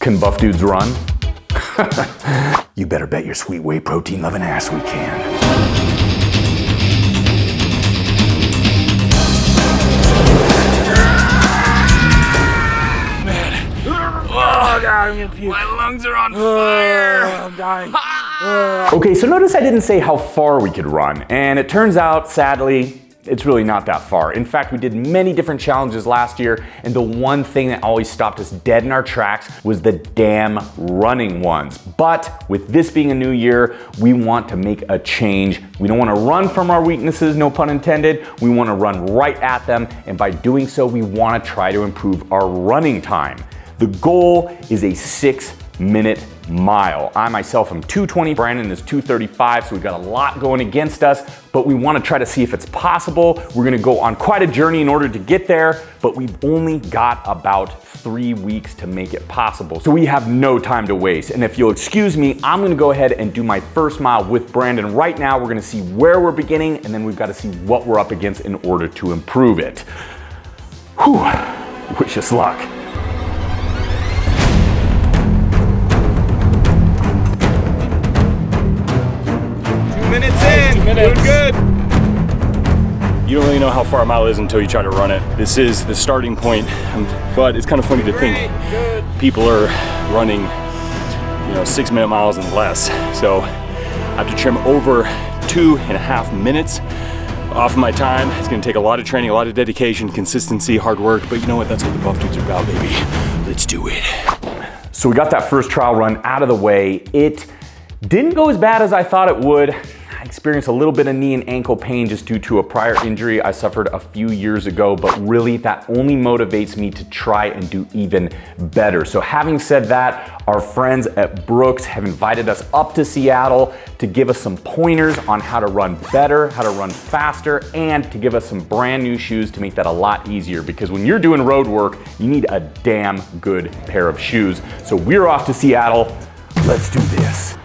Can buff dudes run? You better bet your sweet whey protein loving ass we can. Oh God, I'm gonna puke. My lungs are on fire. I'm dying. Okay, so notice I didn't say how far we could run, and it turns out, sadly, it's really not that far. In fact, we did many different challenges last year, and the one thing that always stopped us dead in our tracks was the damn running ones. But with this being a new year, we want to make a change. We don't want to run from our weaknesses, no pun intended. We want to run right at them, and by doing so, we want to try to improve our running time. The goal is a 6-minute mile. I myself am 2:20, Brandon is 2:35, so we've got a lot going against us, but we want to try to see if it's possible. We're going to go on quite a journey in order to get there, but we've only got about 3 weeks to make it possible. So we have no time to waste. And if you'll excuse me, I'm going to go ahead and do my first mile with Brandon right now. We're going to see where we're beginning, and then we've got to see what we're up against in order to improve it. Whew, wish us luck. 2 minutes in, 2 minutes. Doing good. You don't really know how far a mile is until you try to run it. This is the starting point, but it's kind of funny to think people are running, 6-minute miles and less. So I have to trim over 2.5 minutes off of my time. It's gonna take a lot of training, a lot of dedication, consistency, hard work, but you know what? That's what the buff dudes are about, baby. Let's do it. So we got that first trial run out of the way. It didn't go as bad as I thought it would. I experienced a little bit of knee and ankle pain just due to a prior injury I suffered a few years ago, but really that only motivates me to try and do even better. So having said that, our friends at Brooks have invited us up to Seattle to give us some pointers on how to run better, how to run faster, and to give us some brand new shoes to make that a lot easier, because when you're doing road work, you need a damn good pair of shoes. So we're off to Seattle. Let's do this.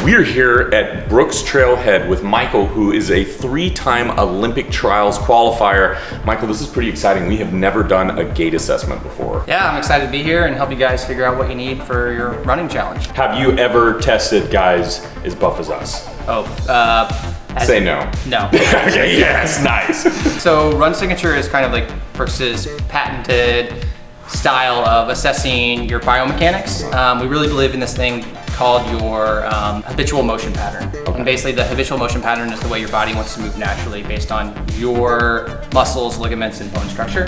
We're here at Brooks Trailhead with Michael, who is a 3-time Olympic trials qualifier. Michael, this is pretty exciting. We have never done a gait assessment before. Yeah, I'm excited to be here and help you guys figure out what you need for your running challenge. Have you ever tested guys as buff as us? Say no. No. Okay, yes, nice. So Run Signature is kind of like Brooks's patented style of assessing your biomechanics. We really believe in this thing called your habitual motion pattern. Okay. And basically the habitual motion pattern is the way your body wants to move naturally based on your muscles, ligaments, and bone structure.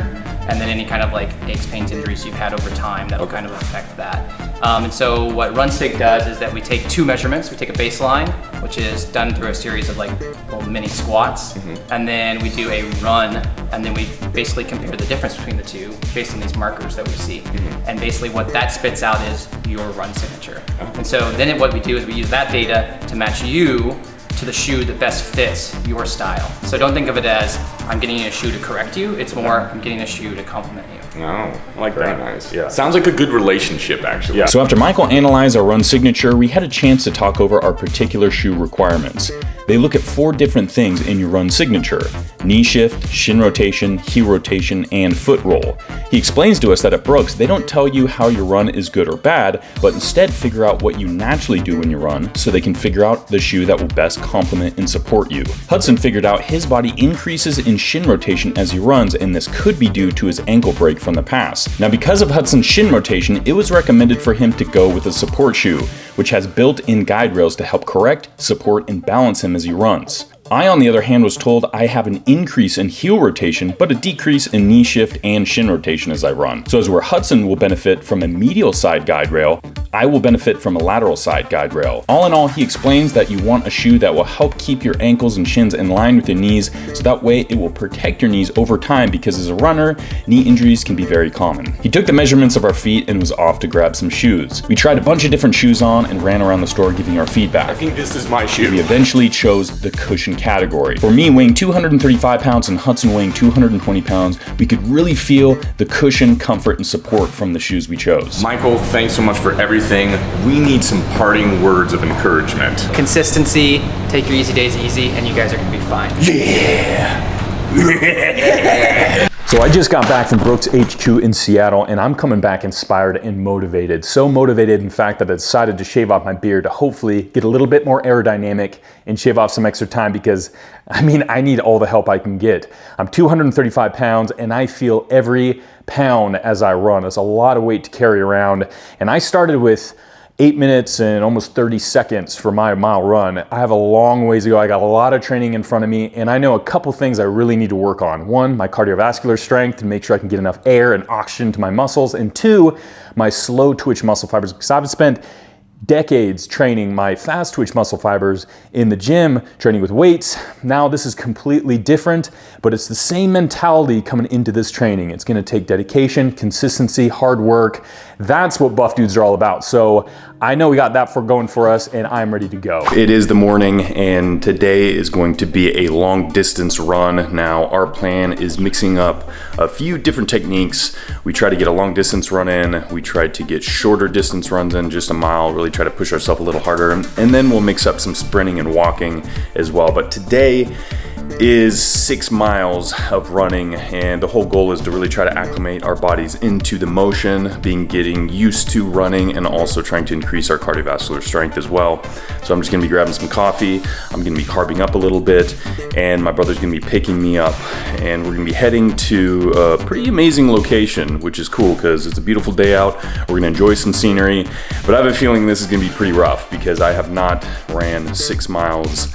And then any kind of like aches, pains, injuries you've had over time that'll kind of affect that. And so what RunSig does is that we take 2 measurements. We take a baseline, which is done through a series of like little mini squats. And then we do a run, and then we basically compare the difference between the two based on these markers that we see. And basically what that spits out is your run signature. And so then what we do is we use that data to match you to the shoe that best fits your style. So don't think of it as I'm getting a shoe to correct you. It's more I'm getting a shoe to complement you. Oh, I like that. Nice. Yeah. Sounds like a good relationship, actually. Yeah. So after Michael analyzed our run signature, we had a chance to talk over our particular shoe requirements. They look at 4 different things in your run signature: knee shift, shin rotation, heel rotation, and foot roll. He explains to us that at Brooks, they don't tell you how your run is good or bad, but instead figure out what you naturally do when you run so they can figure out the shoe that will best complement and support you. Hudson figured out his body increases in shin rotation as he runs, and this could be due to his ankle break from the past. Now, because of Hudson's shin rotation, it was recommended for him to go with a support shoe, which has built-in guide rails to help correct, support, and balance him as he runs. I, on the other hand, was told I have an increase in heel rotation, but a decrease in knee shift and shin rotation as I run. So as where Hudson will benefit from a medial side guide rail, I will benefit from a lateral side guide rail. All in all, he explains that you want a shoe that will help keep your ankles and shins in line with your knees, so that way it will protect your knees over time, because as a runner, knee injuries can be very common. He took the measurements of our feet and was off to grab some shoes. We tried a bunch of different shoes on and ran around the store giving our feedback. I think this is my shoe. We eventually chose the cushion category. For me, weighing 235 pounds and Hudson weighing 220 pounds, we could really feel the cushion, comfort, and support from the shoes we chose. Michael, thanks so much for everything. We need some parting words of encouragement. Consistency, take your easy days easy, and you guys are gonna be fine. Yeah! So I just got back from Brooks HQ in Seattle, and I'm coming back inspired and motivated. So motivated, in fact, that I decided to shave off my beard to hopefully get a little bit more aerodynamic and shave off some extra time because, I mean, I need all the help I can get. I'm 235 pounds, and I feel every pound as I run. It's a lot of weight to carry around, and I started with 8 minutes and almost 30 seconds for my mile run. I have a long ways to go. I got a lot of training in front of me, and I know a couple things I really need to work on. One, my cardiovascular strength to make sure I can get enough air and oxygen to my muscles, and two, my slow twitch muscle fibers, because I've spent decades training my fast twitch muscle fibers in the gym, training with weights. Now this is completely different, but it's the same mentality coming into this training. It's gonna take dedication, consistency, hard work. That's what buff dudes are all about. So I know we got that going for us, and I'm ready to go. It is the morning, and today is going to be a long distance run. Now our plan is mixing up a few different techniques. We try to get a long distance run in. We try to get shorter distance runs in, just a mile, really try to push ourselves a little harder. And then we'll mix up some sprinting and walking as well. But today is 6 miles of running, and the whole goal is to really try to acclimate our bodies into the motion, getting used to running, and also trying to increase our cardiovascular strength as well. So I'm just gonna be grabbing some coffee, I'm gonna be carbing up a little bit, and my brother's gonna be picking me up, and we're gonna be heading to a pretty amazing location, which is cool because it's a beautiful day out. We're gonna enjoy some scenery, but I have a feeling this is gonna be pretty rough because I have not ran 6 miles,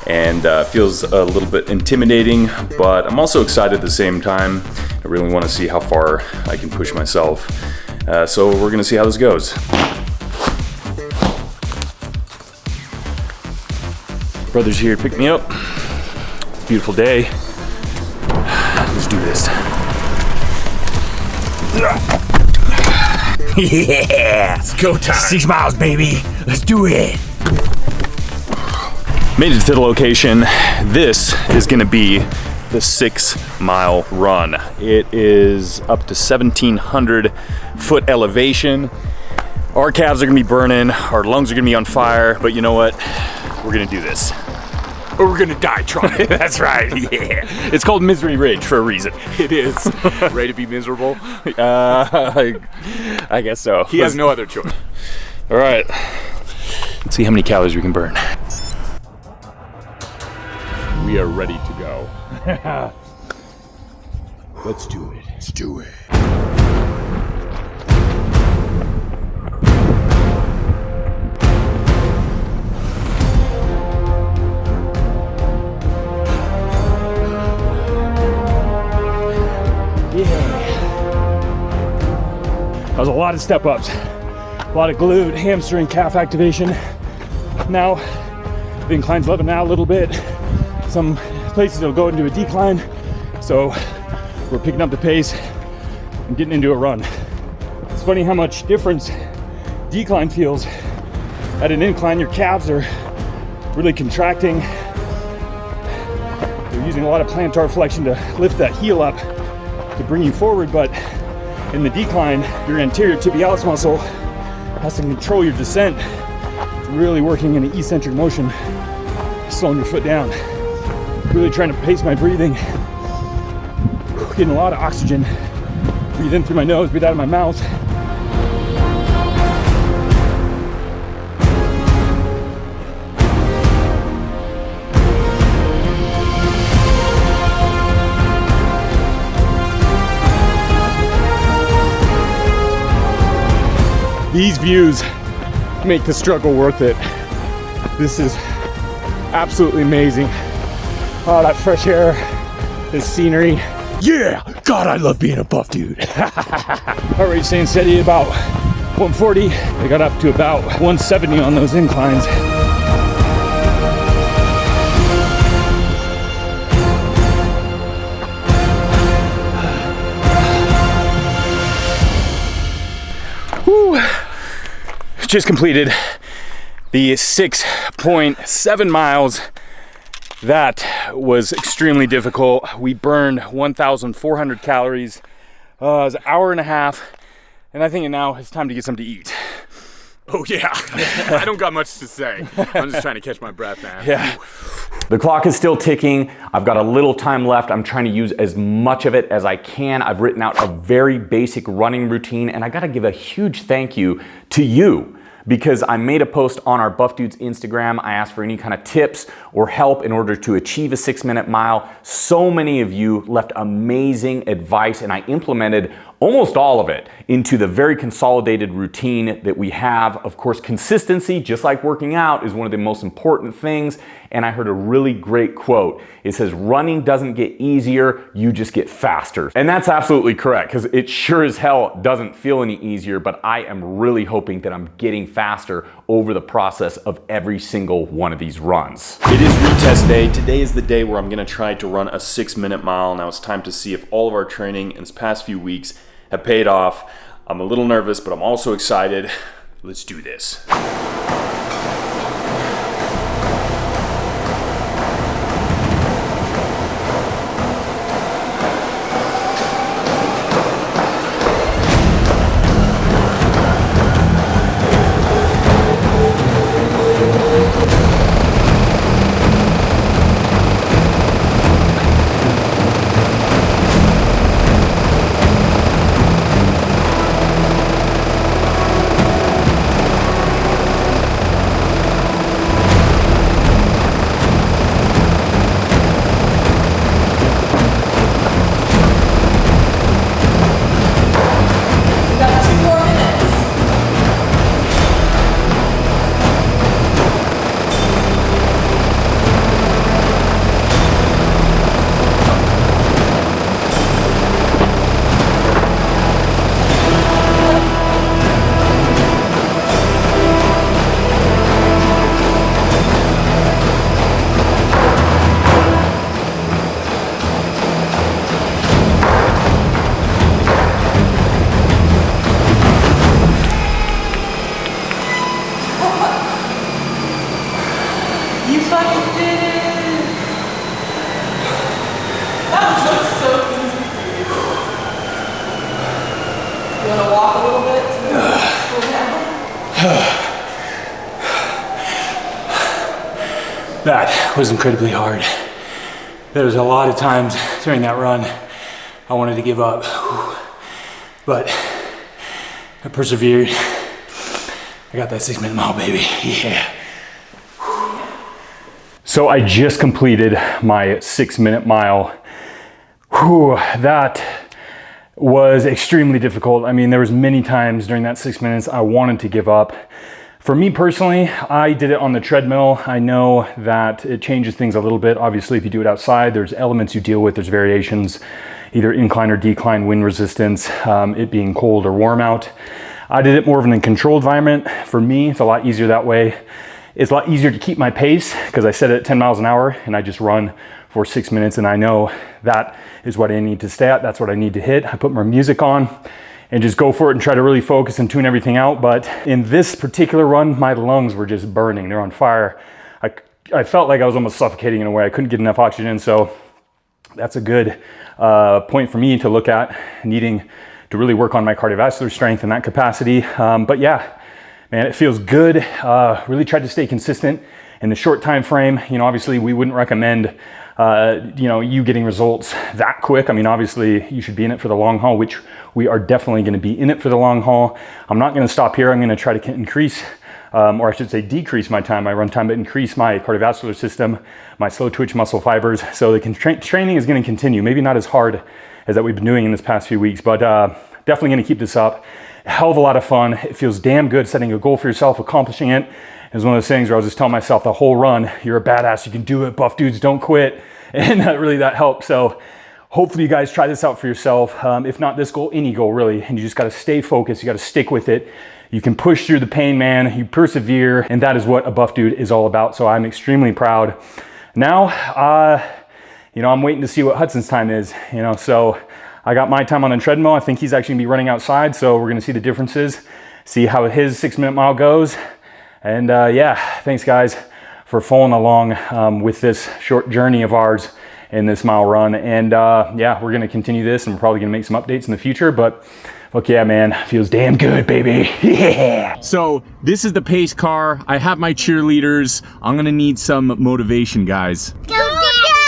and feels a little bit intimidating, but I'm also excited at the same time. I really want to see how far I can push myself. So we're gonna see how this goes. Brother's here to pick me up. Beautiful day. Let's do this. Yeah, it's go time. 6 miles, baby. Let's do it. Made it to the location. This is gonna be the 6 mile run. It is up to 1,700 foot elevation. Our calves are gonna be burning, our lungs are gonna be on fire, but you know what? We're gonna do this. Or we're gonna die trying. That's right, yeah. It's called Misery Ridge for a reason. It is. Ready to be miserable? I guess so. He has no other choice. All right, let's see how many calories we can burn. We are ready to go. Let's do it. Let's do it. That was a lot of step ups, a lot of glute, hamstring, calf activation. Now the incline's leveling out a little bit. Some places it'll go into a decline, so we're picking up the pace and getting into a run. It's funny how much difference decline feels. At an incline, your calves are really contracting. They're using a lot of plantar flexion to lift that heel up to bring you forward, but in the decline, your anterior tibialis muscle has to control your descent. It's really working in an eccentric motion, slowing your foot down. Really trying to pace my breathing. Getting a lot of oxygen. Breathe in through my nose, breathe out of my mouth. These views make the struggle worth it. This is absolutely amazing. Oh, that fresh air, this scenery. Yeah! God, I love being a buff dude. Heart rate staying steady about 140. I got up to about 170 on those inclines. Woo! Just completed the 6.7 miles. That was extremely difficult. We burned 1,400 calories. It was an hour and a half, and I think now it's time to get something to eat. Oh yeah, I don't got much to say. I'm just trying to catch my breath, man. Yeah. The clock is still ticking. I've got a little time left. I'm trying to use as much of it as I can. I've written out a very basic running routine, and I gotta give a huge thank you to you, because I made a post on our Buff Dudes Instagram. I asked for any kind of tips or help in order to achieve a 6-minute mile. So many of you left amazing advice, and I implemented almost all of it into the very consolidated routine that we have. Of course, consistency, just like working out, is one of the most important things. And I heard a really great quote. It says, running doesn't get easier, you just get faster. And that's absolutely correct, because it sure as hell doesn't feel any easier, but I am really hoping that I'm getting faster over the process of every single one of these runs. It is retest day. Today is the day where I'm gonna try to run a 6-minute mile. Now it's time to see if all of our training in this past few weeks have paid off. I'm a little nervous, but I'm also excited. Let's do this. You fucking did it! That was so easy for you. You want to walk a little bit to cool down? That was incredibly hard. There was a lot of times during that run I wanted to give up, but I persevered. I got that 6-minute mile, baby. Yeah. So I just completed my 6-minute mile. Whew, that was extremely difficult. I mean, there was many times during that 6 minutes I wanted to give up. For me personally, I did it on the treadmill. I know that it changes things a little bit. Obviously, if you do it outside, there's elements you deal with, there's variations, either incline or decline, wind resistance, it being cold or warm out. I did it more of in a controlled environment. For me, it's a lot easier that way. It's a lot easier to keep my pace because I set it at 10 miles an hour and I just run for 6 minutes, and I know that is what I need to stay at. That's what I need to hit. I put my music on and just go for it and try to really focus and tune everything out. But in this particular run, my lungs were just burning. They're on fire. I felt like I was almost suffocating in a way. I couldn't get enough oxygen. So that's a good point for me to look at, needing to really work on my cardiovascular strength in that capacity. But yeah, man, it feels good. Really tried to stay consistent in the short time frame. You know, obviously we wouldn't recommend you getting results that quick. I mean, obviously you should be in it for the long haul, which we are definitely going to be in it for the long haul. I'm not going to stop here. I'm going to try to increase, or I should say decrease my time, my run time, but increase my cardiovascular system, my slow twitch muscle fibers. So the training is going to continue. Maybe not as hard as that we've been doing in this past few weeks, but definitely going to keep this up. A hell of a lot of fun. It feels damn good setting a goal for yourself, accomplishing it. It was one of those things where I was just telling myself the whole run, you're a badass, you can do it, buff dudes, don't quit. And really that helped. So hopefully you guys try this out for yourself. If not this goal, any goal really. And you just got to stay focused. You got to stick with it. You can push through the pain, man. You persevere. And that is what a buff dude is all about. So I'm extremely proud. Now, I'm waiting to see what Hudson's time is, so I got my time on the treadmill. I think he's actually gonna be running outside. So we're gonna see the differences, see how his 6-minute mile goes. And yeah, thanks guys for following along with this short journey of ours in this mile run. And yeah, we're gonna continue this and we're probably gonna make some updates in the future, but fuck yeah, man, feels damn good, baby. Yeah. So this is the pace car. I have my cheerleaders. I'm gonna need some motivation, guys. Go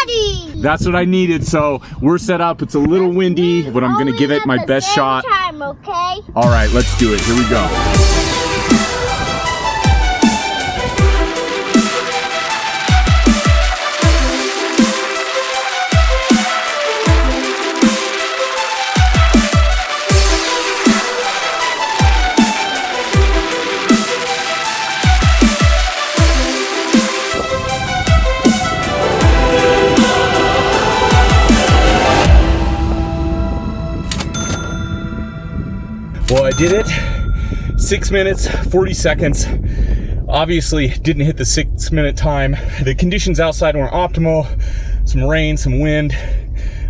Daddy! That's what I needed. So we're set up. It's a little windy, but I'm gonna give it my best shot. Time, okay? All right, let's do it. Here we go. Well, I did it. 6 minutes, 40 seconds. Obviously didn't hit the 6 minute time. The conditions outside weren't optimal. Some rain, some wind,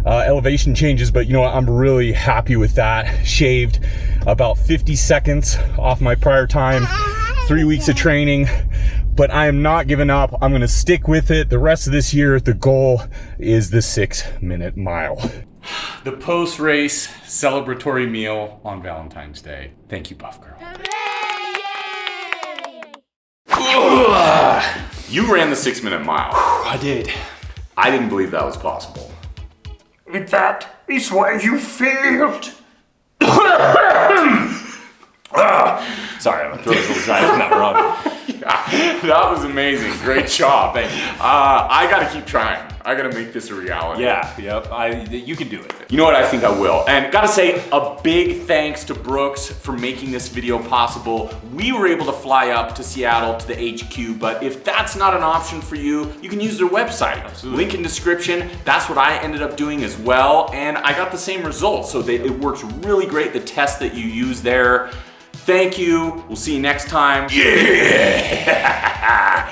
elevation changes, but you know what? I'm really happy with that. Shaved about 50 seconds off my prior time. 3 weeks of training, but I am not giving up. I'm gonna stick with it. The rest of this year, the goal is the 6 minute mile. The post-race celebratory meal on Valentine's Day. Thank you, Buff Girl. You ran the 6 minute mile. I did. I didn't believe that was possible. That is why you failed. Sorry, my throat's a little dry from that run. Yeah, that was amazing. Great job. Thank you. I gotta keep trying. I gotta make this a reality. Yeah, yep, you can do it. You know what? I think I will. And gotta say a big thanks to Brooks for making this video possible. We were able to fly up to Seattle to the HQ, but if that's not an option for you, you can use their website. Absolutely. Link in description. That's what I ended up doing as well, and I got the same results. So it works really great, the test that you use there. Thank you. We'll see you next time. Yeah!